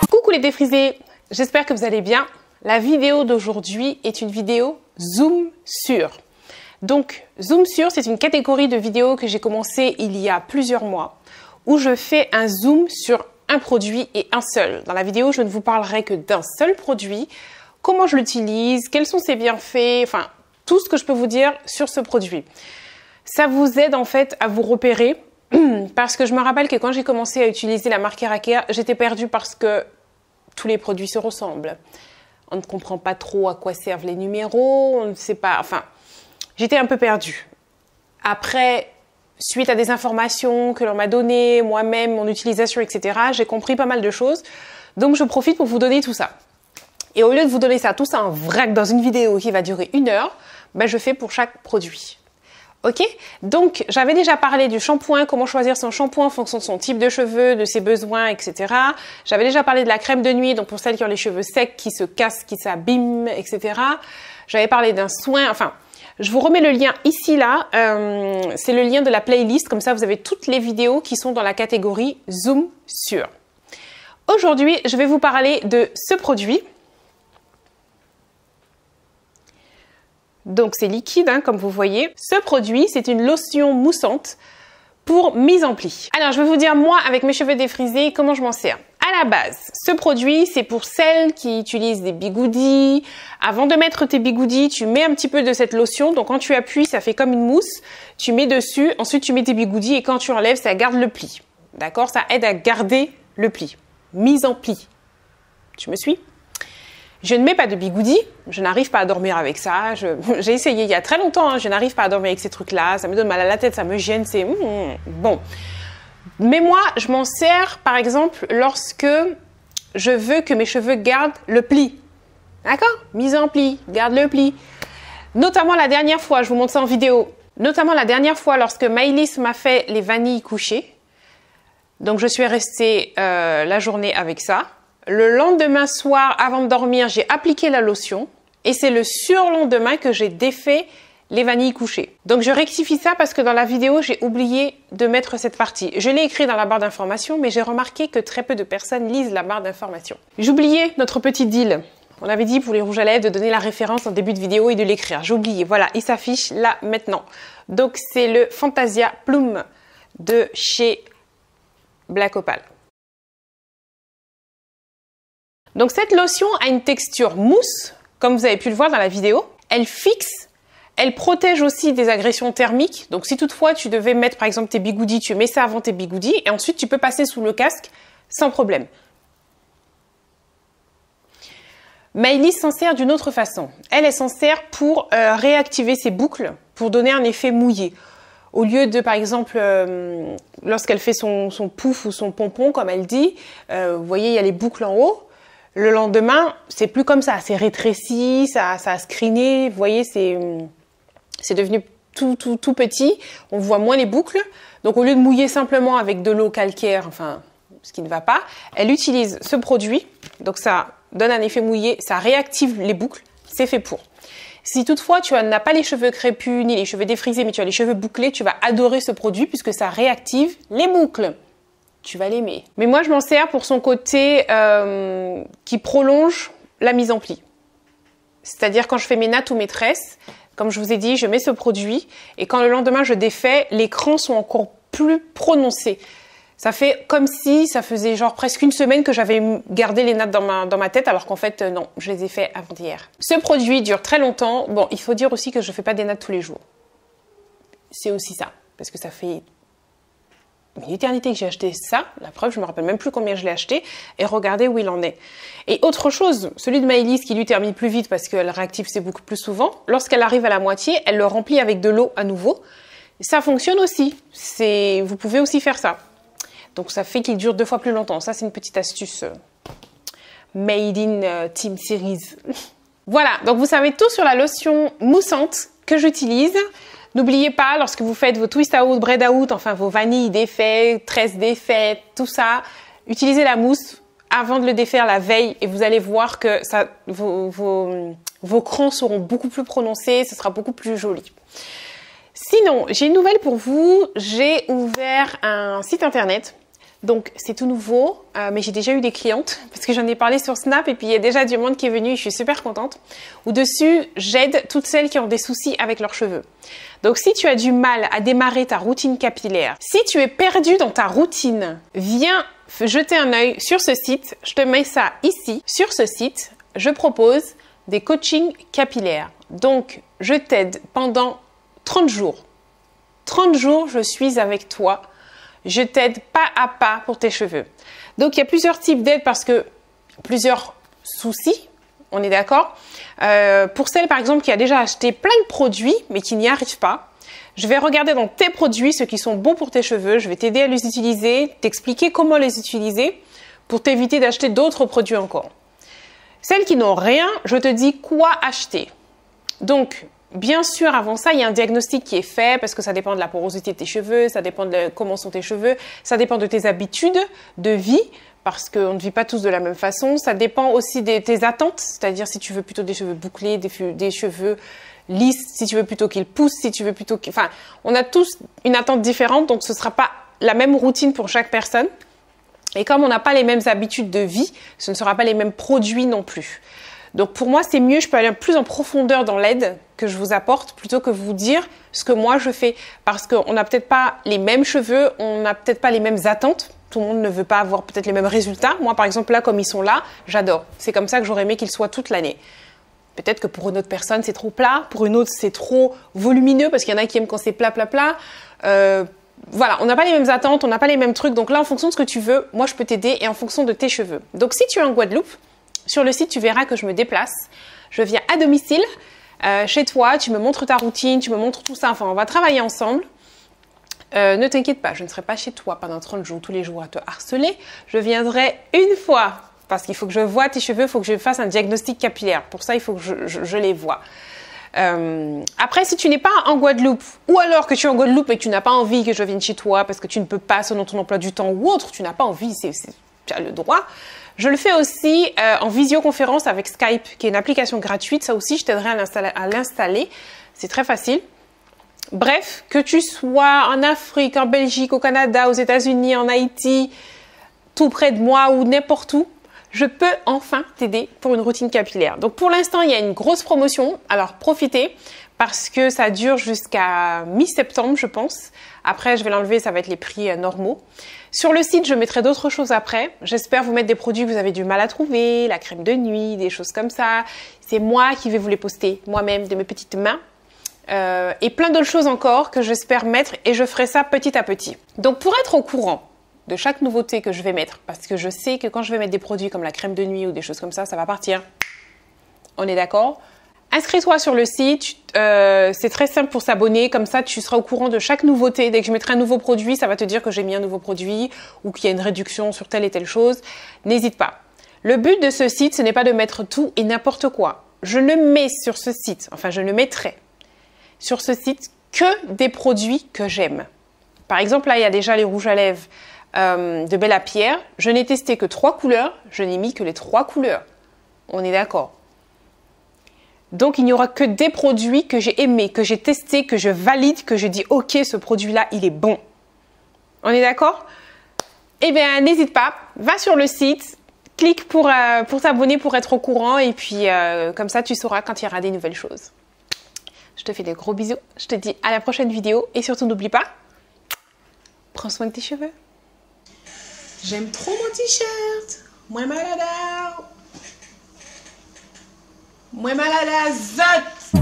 Coucou les défrisés, j'espère que vous allez bien. La vidéo d'aujourd'hui est une vidéo Zoom sur. Donc Zoom sur, c'est une catégorie de vidéos que j'ai commencé il y a plusieurs mois où je fais un zoom sur un produit et un seul. Dans la vidéo, je ne vous parlerai que d'un seul produit, comment je l'utilise, quels sont ses bienfaits, enfin tout ce que je peux vous dire sur ce produit. Ça vous aide en fait à vous repérer parce que je me rappelle que quand j'ai commencé à utiliser la marque Hairacare, j'étais perdue parce que tous les produits se ressemblent. On ne comprend pas trop à quoi servent les numéros, on ne sait pas, enfin, j'étais un peu perdue. Après, suite à des informations que l'on m'a données, moi-même, mon utilisation, etc., j'ai compris pas mal de choses. Donc, je profite pour vous donner tout ça. Et au lieu de vous donner ça, tout ça en vrac dans une vidéo qui va durer 1 heure, ben, je fais pour chaque produit. Ok? Donc, j'avais déjà parlé du shampoing, comment choisir son shampoing en fonction de son type de cheveux, de ses besoins, etc. J'avais déjà parlé de la crème de nuit, donc pour celles qui ont les cheveux secs, qui se cassent, qui s'abîment, etc. J'avais parlé d'un soin, enfin, je vous remets le lien ici, là. C'est le lien de la playlist, comme ça vous avez toutes les vidéos qui sont dans la catégorie Zoom sur. Aujourd'hui, je vais vous parler de ce produit. Donc c'est liquide, hein, comme vous voyez. Ce produit, c'est une lotion moussante pour mise en pli. Alors je vais vous dire moi, avec mes cheveux défrisés, comment je m'en sers. À la base, ce produit, c'est pour celles qui utilisent des bigoudis. Avant de mettre tes bigoudis, tu mets un petit peu de cette lotion. Donc quand tu appuies, ça fait comme une mousse. Tu mets dessus, ensuite tu mets tes bigoudis et quand tu enlèves, ça garde le pli. D'accord? Ça aide à garder le pli. Mise en pli. Tu me suis? Je ne mets pas de bigoudis, je n'arrive pas à dormir avec ça. J'ai essayé il y a très longtemps, hein, je n'arrive pas à dormir avec ces trucs-là. Ça me donne mal à la tête, ça me gêne, c'est bon. Mais moi, je m'en sers par exemple lorsque je veux que mes cheveux gardent le pli. D'accord? Mise en pli, garde le pli. Notamment la dernière fois, je vous montre ça en vidéo. Notamment la dernière fois lorsque Maëlys m'a fait les vanilles couchées. Donc je suis restée la journée avec ça. Le lendemain soir, avant de dormir, j'ai appliqué la lotion et c'est le surlendemain que j'ai défait les vanilles couchées. Donc je rectifie ça parce que dans la vidéo, j'ai oublié de mettre cette partie. Je l'ai écrit dans la barre d'information, mais j'ai remarqué que très peu de personnes lisent la barre d'information. J'oubliais notre petit deal. On avait dit pour les rouges à lèvres de donner la référence en début de vidéo et de l'écrire. J'ai oublié. Voilà, il s'affiche là maintenant. Donc c'est le Fantasia Plume de chez Black Opal. Donc cette lotion a une texture mousse, comme vous avez pu le voir dans la vidéo. Elle fixe, elle protège aussi des agressions thermiques. Donc si toutefois tu devais mettre par exemple tes bigoudis, tu mets ça avant tes bigoudis et ensuite tu peux passer sous le casque sans problème. Maëlys s'en sert d'une autre façon. Elle s'en sert pour réactiver ses boucles, pour donner un effet mouillé. Au lieu de, par exemple, lorsqu'elle fait son pouf ou son pompon, comme elle dit, vous voyez, il y a les boucles en haut. Le lendemain, c'est plus comme ça, c'est rétréci, ça a screené, vous voyez, c'est devenu tout petit, on voit moins les boucles. Donc au lieu de mouiller simplement avec de l'eau calcaire, enfin, ce qui ne va pas, elle utilise ce produit, donc ça donne un effet mouillé, ça réactive les boucles, c'est fait pour. Si toutefois tu n'as pas les cheveux crépus ni les cheveux défrisés, mais tu as les cheveux bouclés, tu vas adorer ce produit puisque ça réactive les boucles. Tu vas l'aimer. Mais moi, je m'en sers pour son côté qui prolonge la mise en pli. C'est-à-dire quand je fais mes nattes ou mes tresses, comme je vous ai dit, je mets ce produit et quand le lendemain je défais, les crans sont encore plus prononcés. Ça fait comme si ça faisait genre presque 1 semaine que j'avais gardé les nattes dans ma tête alors qu'en fait non, je les ai fait avant-hier. Ce produit dure très longtemps. Bon, il faut dire aussi que je ne fais pas des nattes tous les jours. C'est aussi ça, parce que ça fait une éternité que j'ai acheté ça, la preuve, je me rappelle même plus combien je l'ai acheté, et regardez où il en est. Et autre chose, celui de Maëlys qui lui termine plus vite parce qu'elle réactive ses boucles plus souvent, lorsqu'elle arrive à la moitié, elle le remplit avec de l'eau à nouveau. Ça fonctionne aussi, vous pouvez aussi faire ça. Donc ça fait qu'il dure 2 fois plus longtemps, ça c'est une petite astuce Made in Team Series. Voilà, donc vous savez tout sur la lotion moussante que j'utilise. N'oubliez pas, lorsque vous faites vos twist out, braid out, enfin vos vanilles défaites, tresses défaites, tout ça, utilisez la mousse avant de le défaire la veille et vous allez voir que ça, vos crans seront beaucoup plus prononcés, ce sera beaucoup plus joli. Sinon, j'ai une nouvelle pour vous. J'ai ouvert un site internet. Donc, c'est tout nouveau, mais j'ai déjà eu des clientes parce que j'en ai parlé sur Snap et puis il y a déjà du monde qui est venu et je suis super contente. Au-dessus, j'aide toutes celles qui ont des soucis avec leurs cheveux. Donc, si tu as du mal à démarrer ta routine capillaire, si tu es perdu dans ta routine, viens jeter un œil sur ce site. Je te mets ça ici. Sur ce site, je propose des coachings capillaires. Donc, je t'aide pendant 30 jours. 30 jours, je suis avec toi. Je t'aide pas à pas pour tes cheveux. Donc, il y a plusieurs types d'aides parce que plusieurs soucis, on est d'accord. Pour celle, par exemple, qui a déjà acheté plein de produits, mais qui n'y arrive pas, je vais regarder dans tes produits ceux qui sont bons pour tes cheveux. Je vais t'aider à les utiliser, t'expliquer comment les utiliser pour t'éviter d'acheter d'autres produits encore. Celles qui n'ont rien, je te dis quoi acheter. Donc, bien sûr, avant ça, il y a un diagnostic qui est fait parce que ça dépend de la porosité de tes cheveux, ça dépend de comment sont tes cheveux, ça dépend de tes habitudes de vie parce qu'on ne vit pas tous de la même façon. Ça dépend aussi de tes attentes, c'est-à-dire si tu veux plutôt des cheveux bouclés, des cheveux lisses, si tu veux plutôt qu'ils poussent, si tu veux plutôt... Enfin, on a tous une attente différente, donc ce ne sera pas la même routine pour chaque personne. Et comme on n'a pas les mêmes habitudes de vie, ce ne sera pas les mêmes produits non plus. Donc pour moi, c'est mieux, je peux aller plus en profondeur dans l'aide que je vous apporte plutôt que vous dire ce que moi je fais. Parce qu'on n'a peut-être pas les mêmes cheveux, on n'a peut-être pas les mêmes attentes. Tout le monde ne veut pas avoir peut-être les mêmes résultats. Moi, par exemple, là, comme ils sont là, j'adore. C'est comme ça que j'aurais aimé qu'ils soient toute l'année. Peut-être que pour une autre personne, c'est trop plat. Pour une autre, c'est trop volumineux parce qu'il y en a qui aiment quand c'est plat, plat, plat. Voilà, on n'a pas les mêmes attentes, on n'a pas les mêmes trucs. Donc là, en fonction de ce que tu veux, moi, je peux t'aider et en fonction de tes cheveux. Donc si tu es en Guadeloupe, sur le site, tu verras que je me déplace. Je viens à domicile chez toi, tu me montres ta routine, tu me montres tout ça. Enfin, on va travailler ensemble. Ne t'inquiète pas, je ne serai pas chez toi pendant 30 jours, tous les jours à te harceler. Je viendrai une fois parce qu'il faut que je voie tes cheveux, il faut que je fasse un diagnostic capillaire. Pour ça, il faut que je les voie. Après, si tu n'es pas en Guadeloupe ou alors que tu es en Guadeloupe et que tu n'as pas envie que je vienne chez toi parce que tu ne peux pas selon ton emploi du temps ou autre, tu n'as pas envie, tu as le droit. Je le fais aussi en visioconférence avec Skype, qui est une application gratuite. Ça aussi, je t'aiderai à l'installer. C'est très facile. Bref, que tu sois en Afrique, en Belgique, au Canada, aux États-Unis, en Haïti, tout près de moi ou n'importe où, je peux enfin t'aider pour une routine capillaire. Donc pour l'instant, il y a une grosse promotion. Alors profitez parce que ça dure jusqu'à mi-septembre, je pense. Après, je vais l'enlever, ça va être les prix normaux. Sur le site, je mettrai d'autres choses après. J'espère vous mettre des produits que vous avez du mal à trouver, la crème de nuit, des choses comme ça. C'est moi qui vais vous les poster, moi-même, de mes petites mains. Et plein d'autres choses encore que j'espère mettre et je ferai ça petit à petit. Donc pour être au courant de chaque nouveauté que je vais mettre, parce que je sais que quand je vais mettre des produits comme la crème de nuit ou des choses comme ça, ça va partir. On est d'accord ? Inscris-toi sur le site, c'est très simple pour s'abonner, comme ça tu seras au courant de chaque nouveauté. Dès que je mettrai un nouveau produit, ça va te dire que j'ai mis un nouveau produit ou qu'il y a une réduction sur telle et telle chose. N'hésite pas. Le but de ce site, ce n'est pas de mettre tout et n'importe quoi. Je ne mets sur ce site, enfin je ne mettrai sur ce site que des produits que j'aime. Par exemple, là il y a déjà les rouges à lèvres de Bella Pierre. Je n'ai testé que 3 couleurs, je n'ai mis que les 3 couleurs. On est d'accord ? Donc, il n'y aura que des produits que j'ai aimés, que j'ai testés, que je valide, que je dis « Ok, ce produit-là, il est bon. » On est d'accord? Eh bien, n'hésite pas, va sur le site, clique pour t'abonner, pour être au courant. Et puis, comme ça, tu sauras quand il y aura des nouvelles choses. Je te fais des gros bisous. Je te dis à la prochaine vidéo. Et surtout, n'oublie pas, prends soin de tes cheveux. J'aime trop mon t-shirt. Moi malade. Moi malade, zot!